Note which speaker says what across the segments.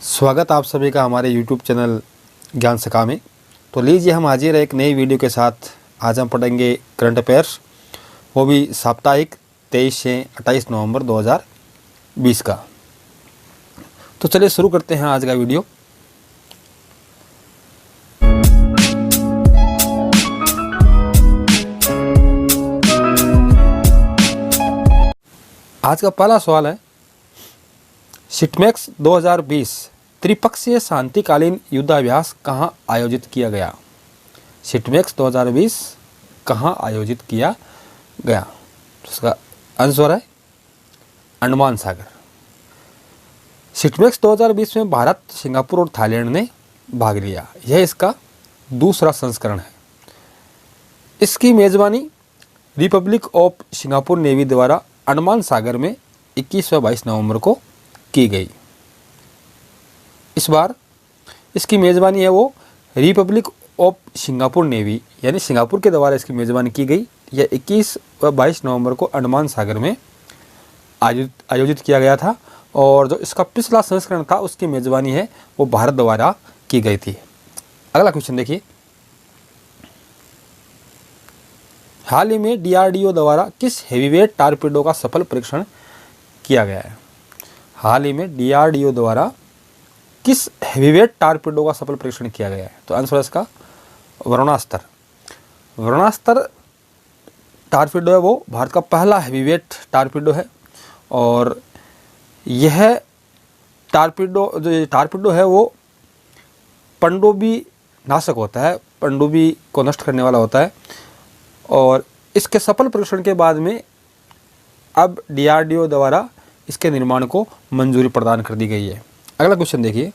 Speaker 1: स्वागत आप सभी का हमारे YouTube चैनल ज्ञान सका में। तो लीजिए हम हाजिर है एक नई वीडियो के साथ। आज हम पढ़ेंगे करंट अफेयर्स, वो भी साप्ताहिक 23 से 28 नवंबर 2020 का। तो चलिए शुरू करते हैं आज का वीडियो। आज का पहला सवाल है, सिटमैक्स 2020 त्रिपक्षीय शांतिकालीन युद्धाभ्यास कहाँ आयोजित किया गया? सिटमैक्स 2020 कहाँ आयोजित किया गया? तो इसका आंसर है अंडमान सागर। सिटमैक्स 2020 में भारत, सिंगापुर और थाईलैंड ने भाग लिया। यह इसका दूसरा संस्करण है। इसकी मेज़बानी रिपब्लिक ऑफ सिंगापुर नेवी द्वारा अंडमान सागर में 21 व 22 नवंबर को की गई। इस बार इसकी मेज़बानी है वो रिपब्लिक ऑफ सिंगापुर नेवी, यानी सिंगापुर के द्वारा इसकी मेज़बानी की गई। यह 21 व 22 नवंबर को अंडमान सागर में आयोजित किया गया था। और जो इसका पिछला संस्करण था उसकी मेज़बानी है वो भारत द्वारा की गई थी। अगला क्वेश्चन देखिए, हाल ही में DRDO द्वारा किस हेवीवेट टॉर्पेडो का सफल परीक्षण किया गया है? हाल ही में DRDO द्वारा किस हेवीवेट टॉर्पेडो का सफल परीक्षण किया गया है? तो आंसर है इसका वरुणास्त्र। वरुणास्त्र टॉर्पेडो है वो भारत का पहला हेवीवेट टॉर्पेडो है। और यह टॉर्पेडो है वो पनडुब्बी नाशक होता है, पनडुब्बी को नष्ट करने वाला होता है। और इसके सफल परीक्षण के बाद में अब DRDO द्वारा इसके निर्माण को मंजूरी प्रदान कर दी गई है। अगला क्वेश्चन देखिए,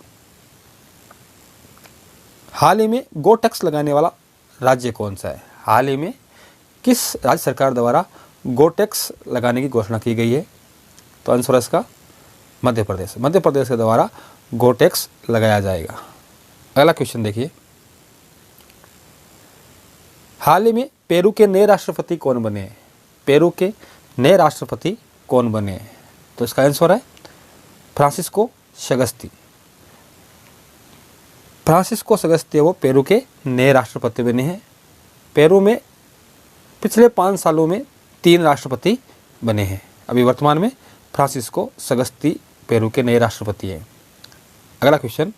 Speaker 1: हाल ही में गो टैक्स लगाने वाला राज्य कौन सा है? हाल ही में किस राज्य सरकार द्वारा गो टैक्स लगाने की घोषणा की गई है? तो आंसर है इसका मध्य प्रदेश। मध्य प्रदेश के द्वारा गो टैक्स लगाया जाएगा। अगला क्वेश्चन देखिए, हाल ही में पेरू के नए राष्ट्रपति कौन बने हैं? पेरू के नए राष्ट्रपति कौन बने हैं? तो इसका आंसर है फ्रांसिस्को सेगस्ती। फ्रांसिस्को सेगस्ती वो पेरू के नए राष्ट्रपति बने हैं। पेरू में पिछले 5 सालों में 3 राष्ट्रपति बने हैं। अभी वर्तमान में फ्रांसिस्को सेगस्ती पेरू के नए राष्ट्रपति हैं। अगला क्वेश्चन,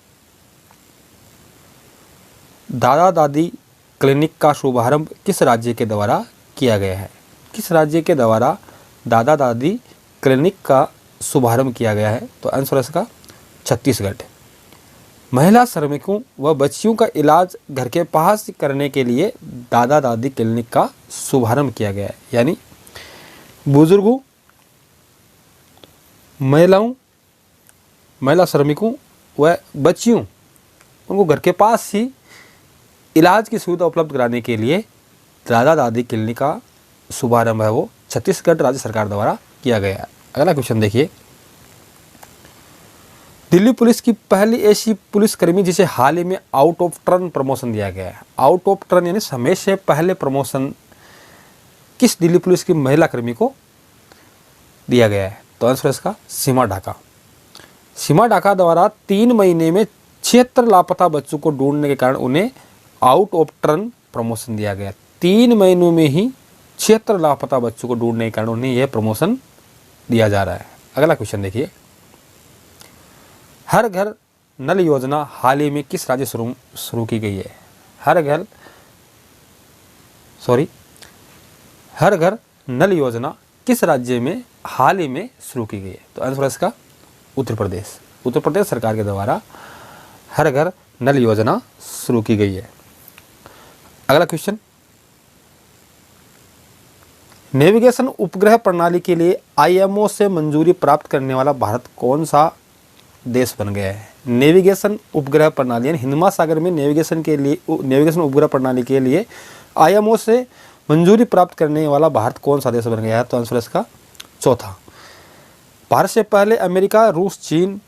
Speaker 1: दादा दादी क्लिनिक का शुभारंभ किस राज्य के द्वारा किया गया है? किस राज्य के द्वारा दादा दादी क्लिनिक का शुभारंभ किया गया है? तो आंसर है इसका छत्तीसगढ़। महिला श्रमिकों व बच्चियों का इलाज घर के पास करने के लिए दादा दादी क्लिनिक का शुभारंभ किया गया है। यानी बुजुर्गों, महिला श्रमिकों व बच्चियों, उनको घर के पास ही इलाज की सुविधा उपलब्ध कराने के लिए दादा दादी क्लिनिक का शुभारंभ है वो छत्तीसगढ़ राज्य सरकार द्वारा किया गया है। अगला क्वेश्चन देखिए, दिल्ली पुलिस की पहली ऐसी पुलिसकर्मी जिसे हाल ही में आउट ऑफ टर्न प्रमोशन दिया गया है। आउट ऑफ टर्न यानी समय से पहले प्रमोशन किस दिल्ली पुलिस की महिला कर्मी को दिया गया है? तो आंसर है इसका सीमा ढाका। सीमा ढाका द्वारा 3 महीने में 76 लापता बच्चों को ढूंढने के कारण उन्हें आउट ऑफ टर्न प्रमोशन दिया गया। 3 महीनों में ही 76 लापता बच्चों को ढूंढने के कारण उन्हें यह प्रमोशन दिया जा रहा है। अगला क्वेश्चन देखिए, हर घर नल योजना हाल ही में किस राज्य शुरू की गई है? हर घर नल योजना किस राज्य में हाल ही में शुरू की गई है? तो आंसर है इसका उत्तर प्रदेश। उत्तर प्रदेश सरकार के द्वारा हर घर नल योजना शुरू की गई है। अगला क्वेश्चन, नेविगेशन उपग्रह प्रणाली के लिए IMO से मंजूरी प्राप्त करने वाला भारत कौन सा देश बन गया है? नेविगेशन उपग्रह प्रणाली यानी हिंद महासागर में नेविगेशन उपग्रह प्रणाली के लिए IMO से मंजूरी प्राप्त करने वाला भारत कौन सा देश बन गया है? तो आंसर इसका चौथा। भारत से पहले अमेरिका, रूस, चीन,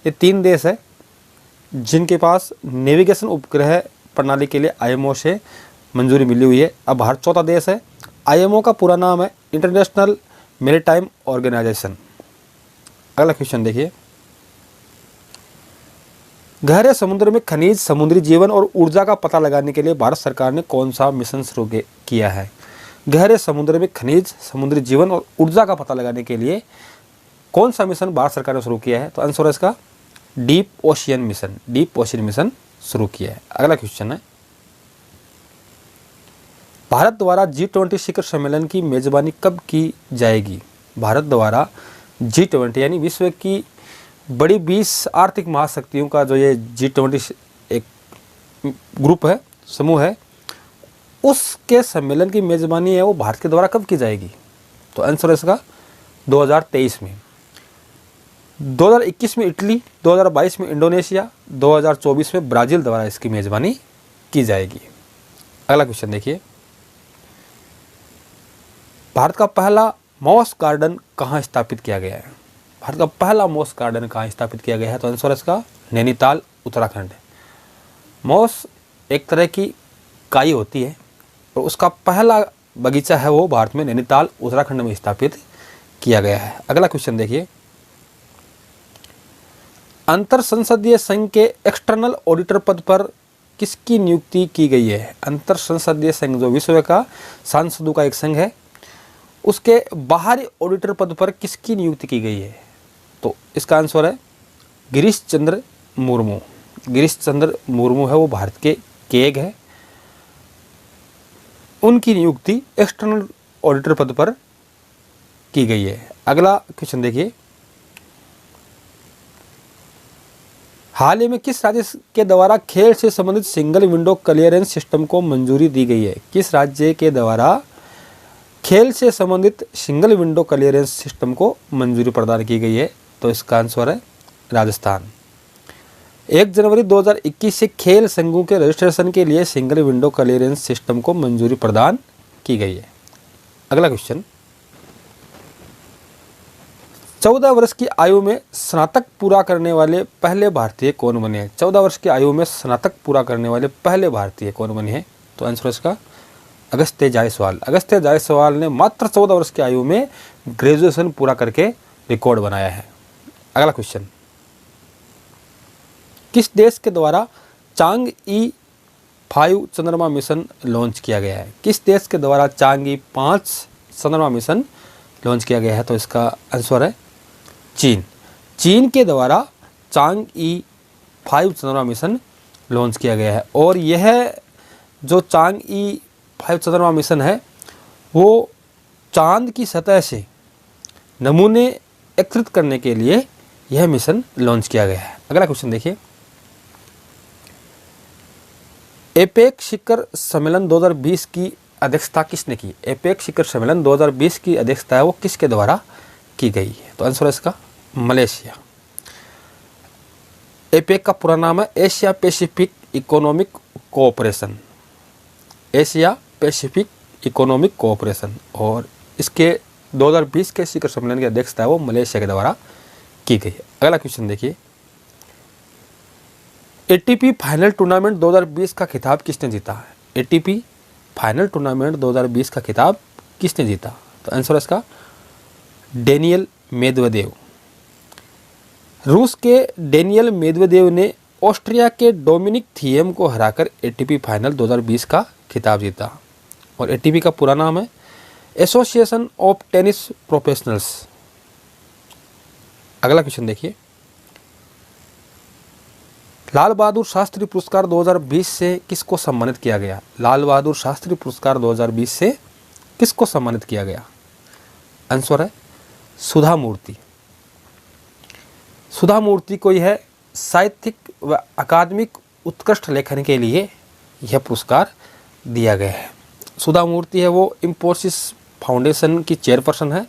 Speaker 1: ये 3 देश है जिनके पास नेविगेशन उपग्रह प्रणाली के लिए IMO से मंजूरी मिली हुई है। अब भारत चौथा देश है। IMO का पूरा नाम है इंटरनेशनल मैरीटाइम ऑर्गेनाइजेशन। अगला क्वेश्चन देखिए, गहरे समुद्र में खनिज, समुद्री जीवन और ऊर्जा का पता लगाने के लिए भारत सरकार ने कौन सा मिशन शुरू किया है? गहरे समुद्र में खनिज, समुद्री जीवन और ऊर्जा का पता लगाने के लिए कौन सा मिशन भारत सरकार ने शुरू किया है? तो आंसर है इसका deep ocean mission. Deep ocean mission शुरू किया है। अगला क्वेश्चन है, भारत द्वारा G20 शिखर सम्मेलन की मेजबानी कब की जाएगी? भारत द्वारा G20 यानी विश्व की बड़ी 20 आर्थिक महाशक्तियों का जो ये G20 एक ग्रुप है, समूह है, उसके सम्मेलन की मेजबानी है वो भारत के द्वारा कब की जाएगी? तो आंसर है इसका 2023 में। 2021 में इटली, 2022 में इंडोनेशिया, 2024 में ब्राज़ील द्वारा इसकी मेजबानी की जाएगी। अगला क्वेश्चन देखिए, भारत का पहला मॉस गार्डन कहाँ स्थापित किया गया है? भारत का पहला मॉस गार्डन कहाँ स्थापित किया गया है? तो आंसर है इसका नैनीताल, उत्तराखंड। मॉस एक तरह की काई होती है और उसका पहला बगीचा है वो भारत में नैनीताल, उत्तराखंड में स्थापित किया गया है। अगला क्वेश्चन देखिए, अंतर संसदीय संघ के एक्सटर्नल ऑडिटर पद पर किसकी नियुक्ति की गई है? अंतर संसदीय संघ जो विश्व का सांसदों का एक संघ है, उसके बाहरी ऑडिटर पद पर किसकी नियुक्ति की गई है? तो इसका आंसर है गिरीश चंद्र मुर्मू। गिरीश चंद्र मुर्मू है वो भारत के केग है, उनकी नियुक्ति एक्सटर्नल ऑडिटर पद पर की गई है। अगला क्वेश्चन देखिए, हाल ही में किस राज्य के द्वारा खेल से संबंधित सिंगल विंडो क्लियरेंस सिस्टम को मंजूरी दी गई है? किस राज्य के द्वारा खेल से संबंधित सिंगल विंडो क्लियरेंस सिस्टम को मंजूरी प्रदान की गई है? तो इसका आंसर है राजस्थान। 1 जनवरी 2021 से खेल संघों के रजिस्ट्रेशन के लिए सिंगल विंडो क्लियरेंस सिस्टम को मंजूरी प्रदान की गई है। अगला क्वेश्चन, 14 वर्ष की आयु में स्नातक पूरा करने वाले पहले भारतीय कौन बने हैं? 14 वर्ष की आयु में स्नातक पूरा करने वाले पहले भारतीय कौन बने हैं? तो आंसर इसका अगस्त्य जायसवाल। अगस्त्य जायसवाल ने मात्र 14 वर्ष की आयु में ग्रेजुएशन पूरा करके रिकॉर्ड बनाया है। अगला क्वेश्चन, किस देश के द्वारा चांग-ई 5 चंद्रमा मिशन लॉन्च किया गया है? किस देश के द्वारा चांग-ई 5 चंद्रमा मिशन लॉन्च किया गया है? तो इसका आंसर है चीन। चीन के द्वारा चांग-ई 5 चंद्रमा मिशन लॉन्च किया गया है और यह जो चांग-ई 5 चंद्रमा मिशन है वो चांद की सतह से नमूने एकत्रित करने के लिए यह मिशन लॉन्च किया गया है। अगला क्वेश्चन देखिए, एपेक शिखर सम्मेलन 2020 की अध्यक्षता किसने की? एपेक शिखर सम्मेलन 2020 की अध्यक्षता है वो किसके द्वारा की गई है? तो आंसर है इसका मलेशिया। एपेक का पूरा नाम है Asia Pacific economic cooperation. Asia Pacific economic cooperation और इसके 2020 के शिखर सम्मेलन की अध्यक्षता है वो मलेशिया के द्वारा की गई है। अगला क्वेश्चन देखिए, एटीपी फाइनल टूर्नामेंट 2020 का खिताब किसने जीता है? एटीपी फाइनल टूर्नामेंट 2020 का खिताब किसने जीता? तो आंसर है इसका डेनियल मेदवेदेव। रूस के डेनियल मेदवेदेव ने ऑस्ट्रिया के डोमिनिक थिएम को हराकर एटीपी फाइनल 2020 का खिताब जीता और एटीपी का पूरा नाम है एसोसिएशन ऑफ टेनिस प्रोफेशनल्स। अगला क्वेश्चन देखिए, लाल बहादुर शास्त्री पुरस्कार 2020 से किसको सम्मानित किया गया? लाल बहादुर शास्त्री पुरस्कार 2020 से किसको सम्मानित किया गया? आंसर है सुधा मूर्ति। सुधा मूर्ति को यह साहित्यिक व अकादमिक उत्कृष्ट लेखन के लिए यह पुरस्कार दिया गया है। सुधा मूर्ति है वो इंफोसिस फाउंडेशन की चेयरपर्सन है।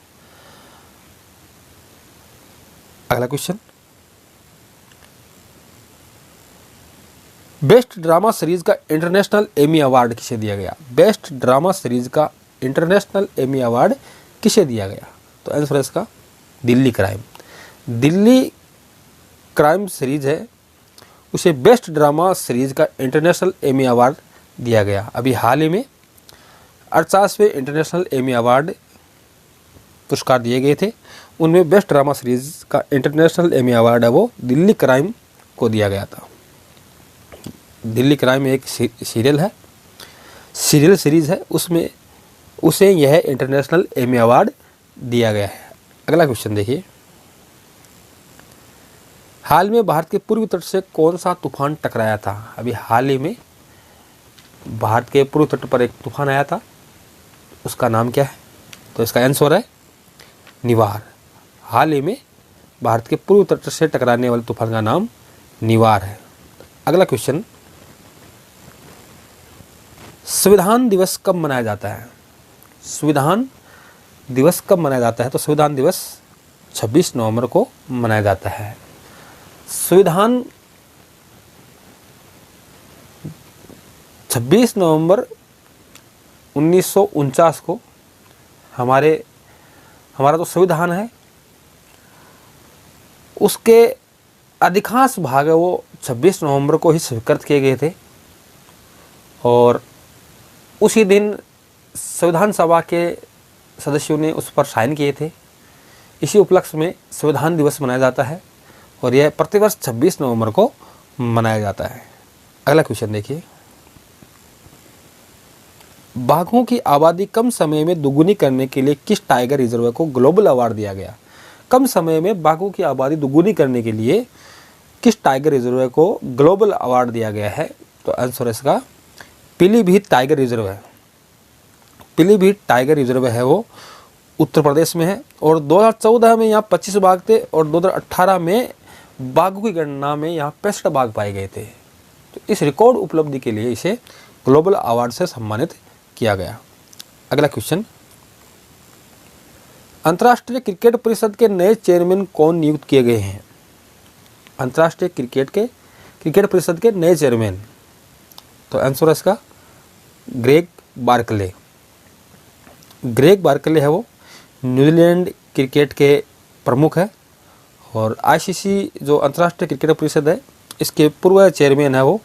Speaker 1: अगला क्वेश्चन, बेस्ट ड्रामा सीरीज का इंटरनेशनल एमी अवार्ड किसे दिया गया? बेस्ट ड्रामा सीरीज का इंटरनेशनल एमी अवार्ड किसे दिया गया? तो आंसर है इसका Delhi crime. Delhi crime series है उसे बेस्ट ड्रामा सीरीज का इंटरनेशनल एमी अवार्ड दिया गया। अभी हाल ही में 48वें इंटरनेशनल एमी अवार्ड पुरस्कार दिए गए थे, उनमें बेस्ट ड्रामा सीरीज का इंटरनेशनल एमी अवार्ड है वो दिल्ली क्राइम को दिया गया था। दिल्ली क्राइम एक सीरियल है, सीरियल सीरीज़ है, उसमें उसे यह इंटरनेशनल एमी अवार्ड दिया गया है। अगला क्वेश्चन देखिए, हाल में भारत के पूर्वी तट से कौन सा तूफान टकराया था? अभी हाल ही में भारत के पूर्वी तट पर एक तूफान आया था, उसका नाम क्या है? तो इसका आंसर है निवार। हाल ही में भारत के पूर्वी तट से टकराने वाले तूफान का नाम निवार है। अगला क्वेश्चन, संविधान दिवस कब मनाया जाता है? संविधान दिवस कब मनाया जाता है? तो संविधान दिवस 26 नवंबर को मनाया जाता है। संविधान 26 नवंबर 1949 को हमारा जो संविधान है उसके अधिकांश भाग है वो 26 नवंबर को ही स्वीकृत किए गए थे और उसी दिन संविधान सभा के सदस्यों ने उस पर साइन किए थे। इसी उपलक्ष्य में संविधान दिवस मनाया जाता है और यह प्रतिवर्ष 26 नवंबर को मनाया जाता है। अगला क्वेश्चन देखिए, बाघों की आबादी कम समय में दुगुनी करने के लिए किस टाइगर रिजर्व को ग्लोबल अवार्ड दिया गया? कम समय में बाघों की आबादी दुगुनी करने के लिए किस टाइगर रिजर्व को ग्लोबल अवार्ड दिया गया है? तो आंसर इसका पीलीभीत टाइगर रिजर्व है। पीलीभीत टाइगर रिजर्व है वो उत्तर प्रदेश में है और 2014 में यहाँ 25 बाघ थे और 2018 में बाघों की गणना में यहाँ 65 बाघ पाए गए थे। तो इस रिकॉर्ड उपलब्धि के लिए इसे ग्लोबल अवार्ड से सम्मानित किया गया। अगला क्वेश्चन, अंतर्राष्ट्रीय क्रिकेट परिषद के नए चेयरमैन कौन नियुक्त किए गए हैं? अंतर्राष्ट्रीय क्रिकेट परिषद के नए चेयरमैन, तो आंसर है इसका ग्रेग बार्कले। ग्रेग बार्कले है वो न्यूजीलैंड क्रिकेट के प्रमुख है और आईसीसी जो अंतर्राष्ट्रीय क्रिकेट परिषद है इसके पूर्व चेयरमैन है वो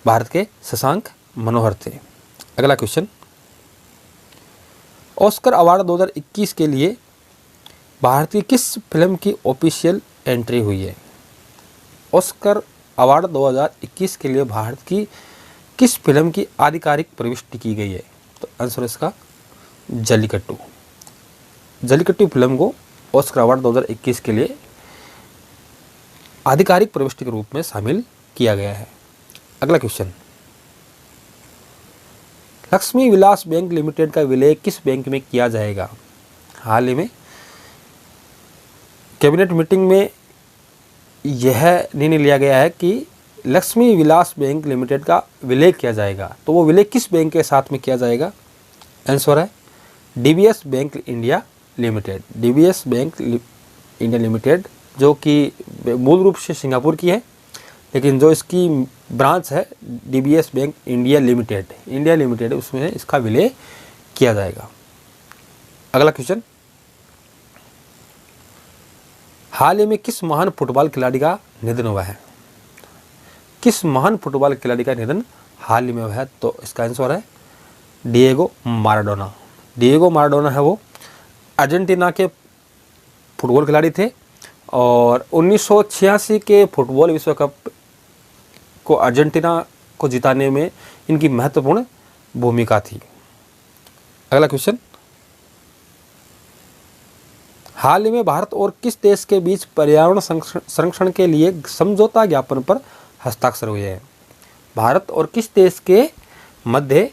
Speaker 1: भारत के शशांक मनोहर थे। अगला क्वेश्चन, ऑस्कर अवार्ड 2021 के लिए भारत की किस फिल्म की ऑफिशियल एंट्री हुई है? ऑस्कर अवार्ड 2021 के लिए भारत की किस फिल्म की आधिकारिक प्रविष्टि की गई है? तो आंसर इसका जल्लीकट्टू। जल्लीकट्टू फिल्म को ऑस्कर अवार्ड 2021 के लिए आधिकारिक प्रविष्टि के रूप में शामिल किया गया है। अगला question, Lakshmi Vilas bank limited का विलय किस बैंक में किया जाएगा? हाल ही में कैबिनेट मीटिंग में यह निर्णय लिया गया है कि लक्ष्मी विलास बैंक लिमिटेड का विलय किया जाएगा। तो वो विलय किस बैंक के साथ में किया जाएगा? आंसर है DBS bank India limited. DBS bank India limited जो कि मूल रूप से सिंगापुर की है लेकिन जो इसकी ब्रांच है डीबीएस बैंक इंडिया लिमिटेड उसमें इसका विलय किया जाएगा। अगला क्वेश्चन, हाल ही में किस महान फुटबॉल खिलाड़ी का निधन हुआ है? किस महान फुटबॉल खिलाड़ी का निधन हाल ही में हुआ है? तो इसका आंसर है डिएगो माराडोना। डिएगो माराडोना है वो अर्जेंटीना के फुटबॉल खिलाड़ी थे और 1986 के फुटबॉल विश्व कप को अर्जेंटीना को जिताने में इनकी महत्वपूर्ण भूमिका थी। अगला क्वेश्चन, हाल ही में भारत और किस देश के बीच पर्यावरण संरक्षण के लिए समझौता ज्ञापन पर हस्ताक्षर हुए हैं? भारत और किस देश के मध्य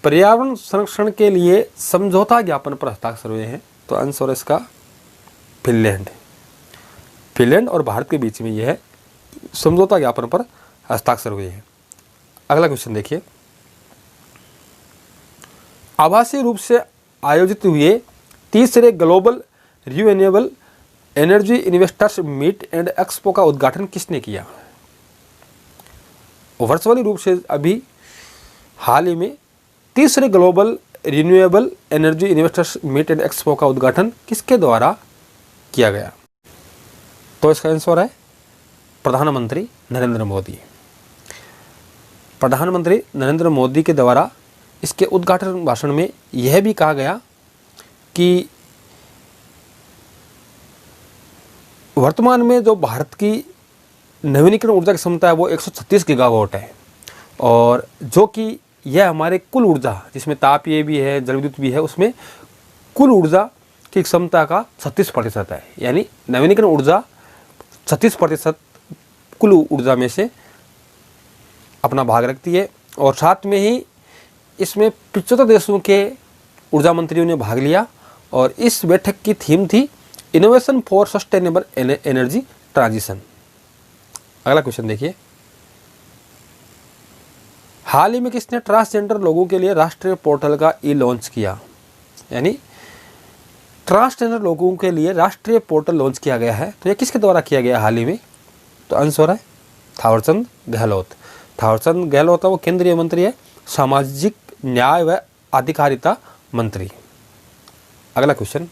Speaker 1: पर्यावरण संरक्षण के लिए समझौता ज्ञापन पर हस्ताक्षर हुए हैं? तो आंसर इसका फिनलैंड और भारत के बीच में यह समझौता ज्ञापन पर हस्ताक्षर हुए हैं। अगला क्वेश्चन देखिए, आभासी रूप से आयोजित हुए तीसरे global renewable energy investors meet and expo का उद्घाटन किसने किया? वर्चुअली रूप से अभी हाल ही में तीसरे global renewable energy investors meet and expo का उद्घाटन किसके द्वारा किया गया? तो इसका आंसर है प्रधानमंत्री नरेंद्र मोदी। प्रधानमंत्री नरेंद्र मोदी के द्वारा इसके उद्घाटन भाषण में यह भी कहा गया कि वर्तमान में जो भारत की नवीनीकरण ऊर्जा की क्षमता है वो 136 गीगावाट है। और जो कि यह हमारे कुल ऊर्जा, जिसमें तापीय भी है, जल विद्युत भी है, उसमें कुल ऊर्जा की क्षमता का 36% है। यानी नवीनीकरण ऊर्जा 36% कुल ऊर्जा में से अपना भाग रखती है। और साथ में ही इसमें 75 देशों के ऊर्जा मंत्रियों ने भाग लिया और इस बैठक की थीम थी innovation for sustainable energy transition. अगला क्वेश्चन देखिए, हाल ही में किसने ट्रांसजेंडर लोगों के लिए राष्ट्रीय पोर्टल का लॉन्च किया? यानी ट्रांसजेंडर लोगों के लिए राष्ट्रीय पोर्टल लॉन्च किया गया है, तो यह किसके द्वारा किया गया हाल ही में? तो आंसर है थावरचंद गहलोत। थावरचंद गहलोत वो केंद्रीय मंत्री है, सामाजिक न्याय व अधिकारिता मंत्री। अगला क्वेश्चन,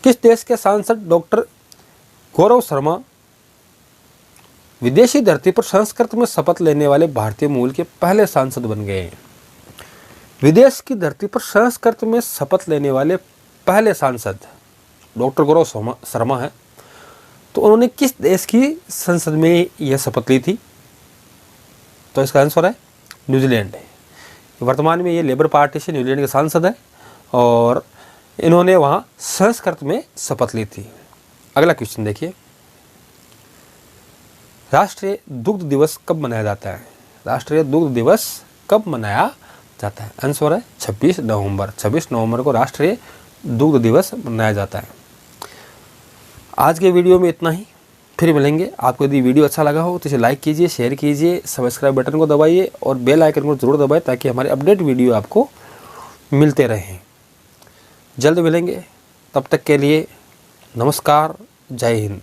Speaker 1: किस देश के सांसद डॉक्टर गौरव शर्मा विदेशी धरती पर संस्कृत में शपथ लेने वाले भारतीय मूल के पहले सांसद बन गए? विदेश की धरती पर संस्कृत में शपथ लेने वाले पहले सांसद डॉक्टर गौरव शर्मा है। तो उन्होंने किस देश की संसद में यह शपथ ली थी? तो इसका आंसर है न्यूजीलैंड है। वर्तमान में ये लेबर पार्टी से न्यूजीलैंड के सांसद हैं और इन्होंने वहाँ संस्कृत में शपथ ली थी। अगला क्वेश्चन देखिए, राष्ट्रीय दुग्ध दिवस कब मनाया जाता है? राष्ट्रीय दुग्ध दिवस कब मनाया जाता है? आंसर है 26 नवंबर। 26 नवंबर को राष्ट्रीय दुग्ध दिवस मनाया जाता है। आज के वीडियो में इतना ही, फिर मिलेंगे। आपको यदि वीडियो अच्छा लगा हो तो इसे लाइक कीजिए, शेयर कीजिए, सब्सक्राइब बटन को दबाइए और बेल आइकन को जरूर दबाएं ताकि हमारे अपडेट वीडियो आपको मिलते रहें। जल्द मिलेंगे, तब तक के लिए नमस्कार, जय हिंद।